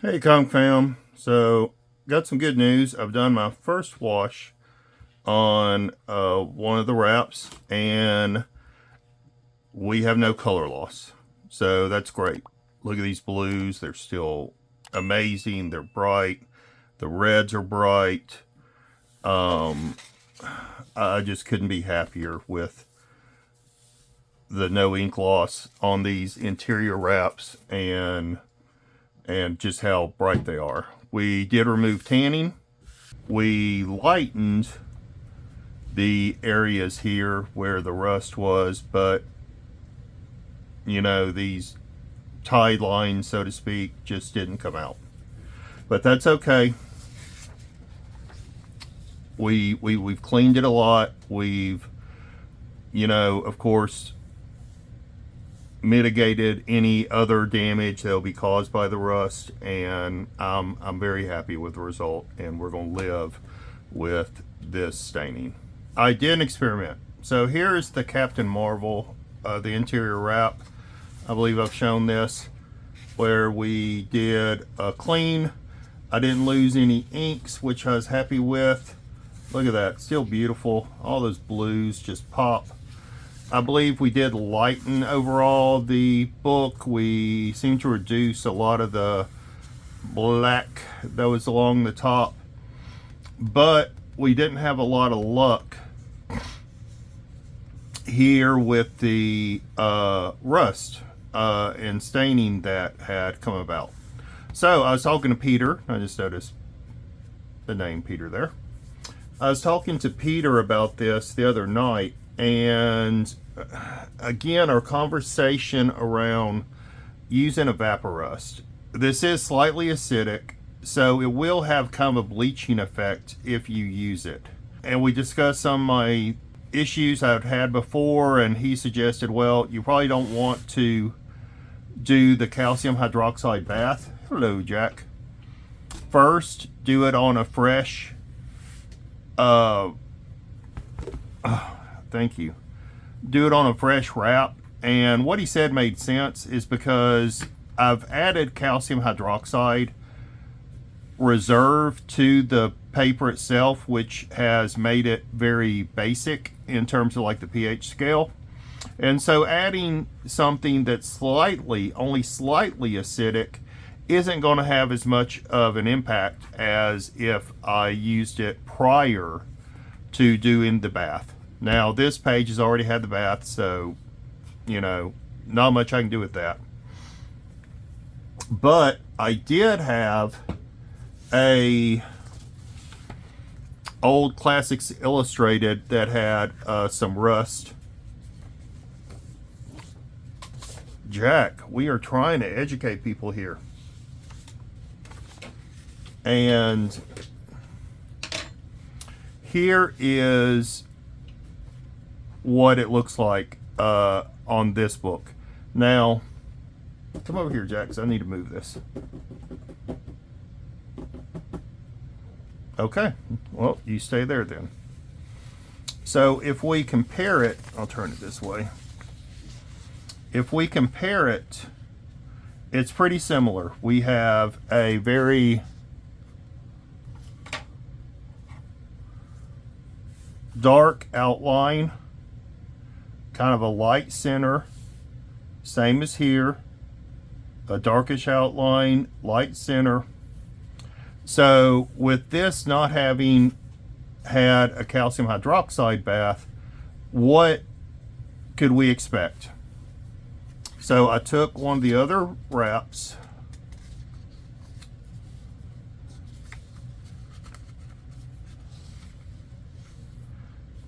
Hey Kong fam, so got some good news. I've done my first wash on one of the wraps and we have no color loss. So that's great. Look at these blues, they're still amazing, they're bright. The reds are bright. I just couldn't be happier with the no ink loss on these interior wraps and just how bright they are. We did remove tanning. We lightened the areas here where the rust was, but you know, these tide lines, so to speak, just didn't come out. But that's okay. We've cleaned it a lot. We've, you know, of course, mitigated any other damage that will be caused by the rust, and I'm very happy with the result, and we're going to live with this staining. I did an experiment. So here's the Captain Marvel, the interior wrap. I believe I've shown this, where we did a clean. I didn't lose any inks, which I was happy with. Look at that, still beautiful. All those blues just pop. I believe we did lighten overall the book. We seemed to reduce a lot of the black that was along the top, but we didn't have a lot of luck here with the rust and staining that had come about. So I was talking to Peter. I just noticed the name Peter there. I was talking to Peter about this the other night, and again, our conversation around using Evaporust. This is slightly acidic, so it will have kind of a bleaching effect if you use it. And we discussed some of my issues I've had before, and he suggested, well, you probably don't want to do the calcium hydroxide bath. Hello, Jack. First, do it on a fresh thank you. Do it on a fresh wrap. And what he said made sense, is because I've added calcium hydroxide reserve to the paper itself, which has made it very basic in terms of like the pH scale. And so adding something that's slightly, only slightly acidic isn't going to have as much of an impact as if I used it prior to doing the bath. Now this page has already had the bath, so you know, not much I can do with that. But I did have a old Classics Illustrated that had some rust. Jack, we are trying to educate people here. And here is what it looks like on this book. Now, come over here, Jack, 'cause I need to move this. Okay, well, you stay there then. So if we compare it, I'll turn it this way. If we compare it, it's pretty similar. We have a very dark outline, kind of a light center, same as here, a darkish outline, light center. So with this not having had a calcium hydroxide bath, what could we expect? So I took one of the other wraps,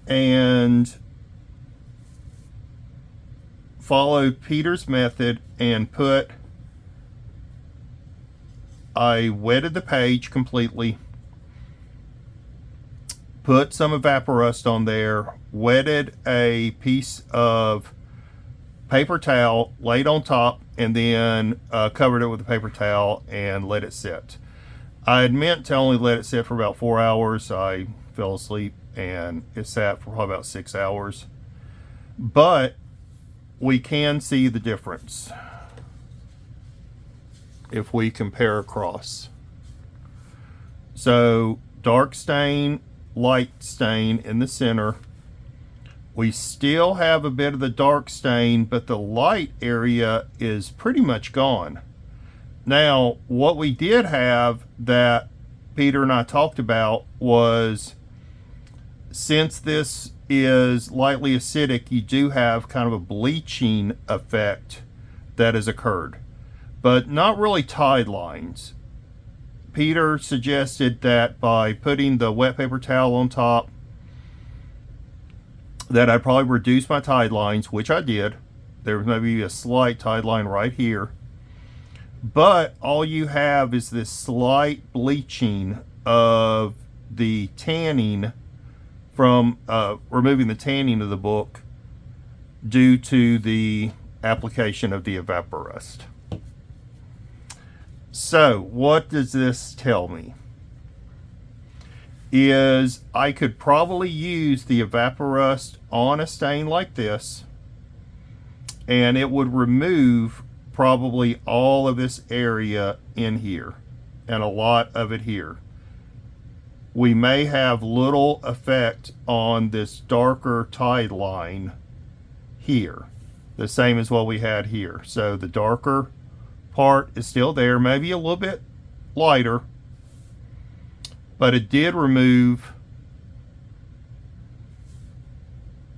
and followed Peter's method and I wetted the page completely, put some Evaporust on there, wetted a piece of paper towel, laid on top, and then covered it with a paper towel and let it sit. I had meant to only let it sit for about 4 hours. I fell asleep and it sat for probably about 6 hours. But we can see the difference. if we compare across. So dark stain, light stain in the center. We still have a bit of the dark stain, but the light area is pretty much gone. Now, what we did have that Peter and I talked about was, since this is lightly acidic, you do have kind of a bleaching effect that has occurred, but not really tide lines. Peter suggested that by putting the wet paper towel on top, that I'd probably reduce my tide lines, which I did. There was maybe a slight tide line right here. But all you have is this slight bleaching of the tanning from removing the tanning of the book due to the application of the Evaporust. So what does this tell me? Is I could probably use the Evaporust on a stain like this, and it would remove probably all of this area in here and a lot of it here. We may have little effect on this darker tide line here, the same as what we had here. So the darker part is still there, maybe a little bit lighter, but it did remove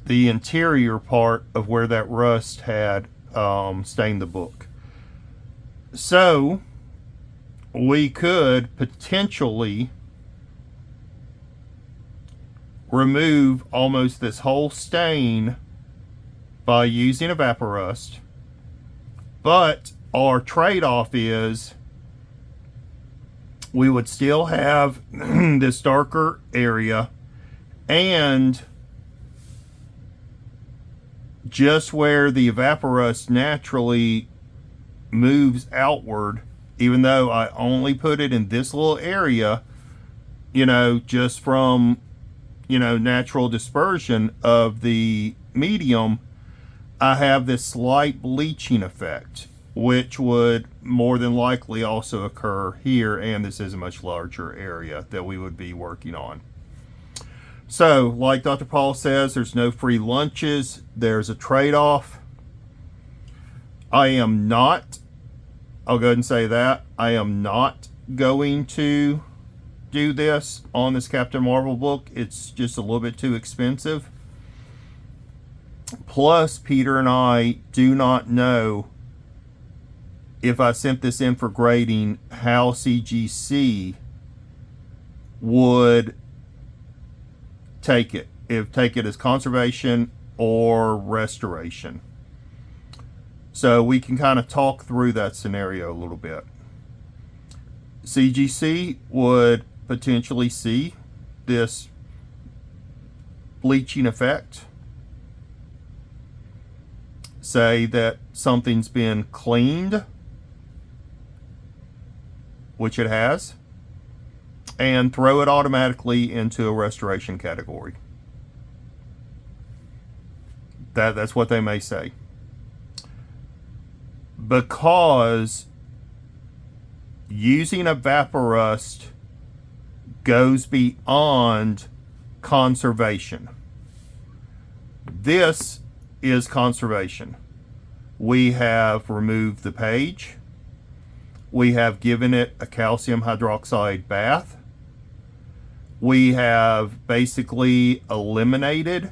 the interior part of where that rust had stained the book. So we could potentially remove almost this whole stain by using Evaporust, but our trade-off is we would still have this darker area, and just where the Evaporust naturally moves outward, even though I only put it in this little area, you know, just from, you know, natural dispersion of the medium, I have this slight bleaching effect, which would more than likely also occur here, and this is a much larger area that we would be working on. So, like Dr. Paul says, there's no free lunches. There's a trade-off. I am not, I'll go ahead and say that, I am not going to do this on this Captain Marvel book. It's just a little bit too expensive. Plus, Peter and I do not know, if I sent this in for grading, how CGC would take it. Take it as conservation or restoration. So we can kind of talk through that scenario a little bit. CGC would potentially see this bleaching effect. Say that something's been cleaned, which it has, and throw it automatically into a restoration category. That's what they may say. Because using Evaporust goes beyond conservation. This is conservation. We have removed the page. We have given it a calcium hydroxide bath. We have basically eliminated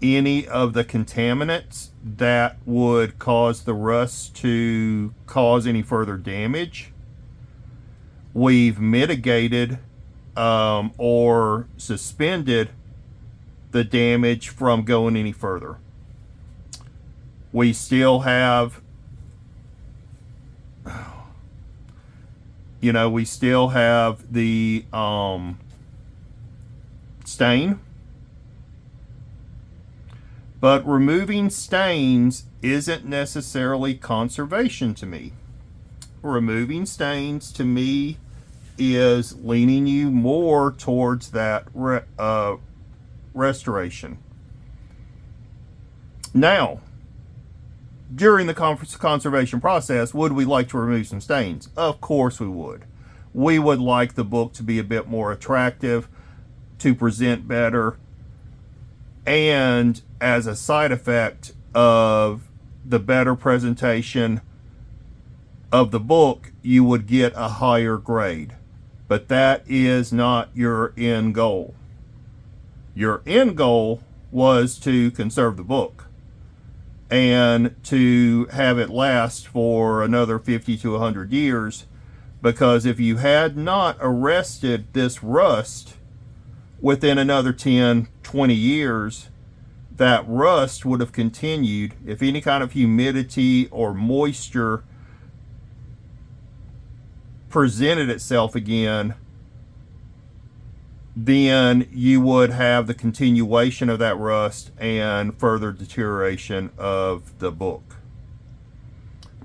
any of the contaminants that would cause the rust to cause any further damage. We've mitigated or suspended the damage from going any further. We still have, you know, we still have the stain. But removing stains isn't necessarily conservation to me. Removing stains to me is leaning you more towards that restoration. Now, during the conservation process, would we like to remove some stains? Of course we would. We would like the book to be a bit more attractive, to present better, and as a side effect of the better presentation of the book, you would get a higher grade. But that is not your end goal. Your end goal was to conserve the book and to have it last for another 50 to 100 years, because if you had not arrested this rust within another 10, 20 years, that rust would have continued. If any kind of humidity or moisture presented itself again, then you would have the continuation of that rust and further deterioration of the book.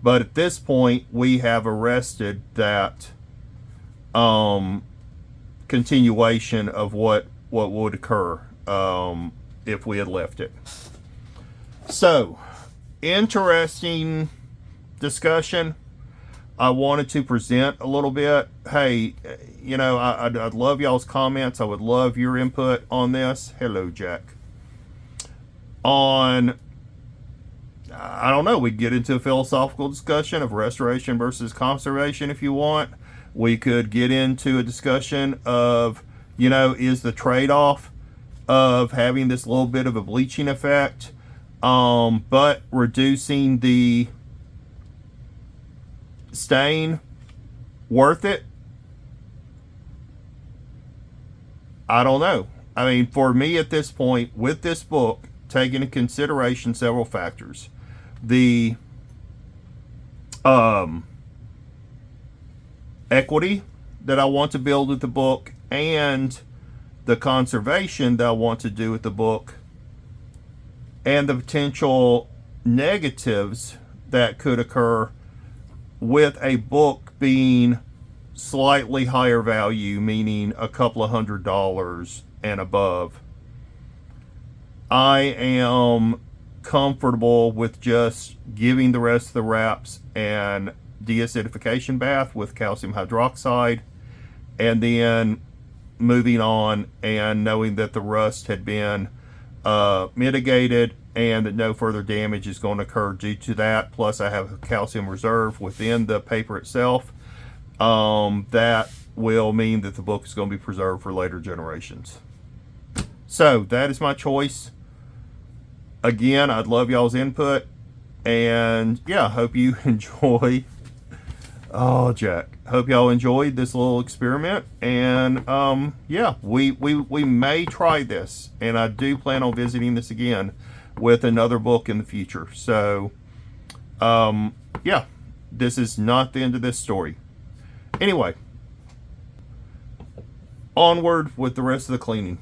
But at this point, we have arrested that continuation of what would occur if we had left it. So, interesting discussion. I wanted to present a little bit. Hey, you know, I'd love y'all's comments. I would love your input on this. Hello, Jack. On, I don't know, we could get into a philosophical discussion of restoration versus conservation if you want. We could get into a discussion of, you know, is the trade-off of having this little bit of a bleaching effect, but reducing the stain worth it? I don't know. I mean, for me at this point, with this book, taking into consideration several factors, the equity that I want to build with the book and the conservation that I want to do with the book, and the potential negatives that could occur with a book being slightly higher value, meaning a couple of $100s and above, I am comfortable with just giving the rest of the wraps and deacidification bath with calcium hydroxide, and then moving on and knowing that the rust had been mitigated and that no further damage is going to occur due to that. Plus, I have a calcium reserve within the paper itself. That will mean that the book is going to be preserved for later generations. So, that is my choice. Again, I'd love y'all's input. And, yeah, hope you enjoy. Oh, Jack. Hope y'all enjoyed this little experiment. And, yeah, we may try this. And I do plan on visiting this again with another book in the future. So, yeah, this is not the end of this story. Anyway, onward with the rest of the cleaning.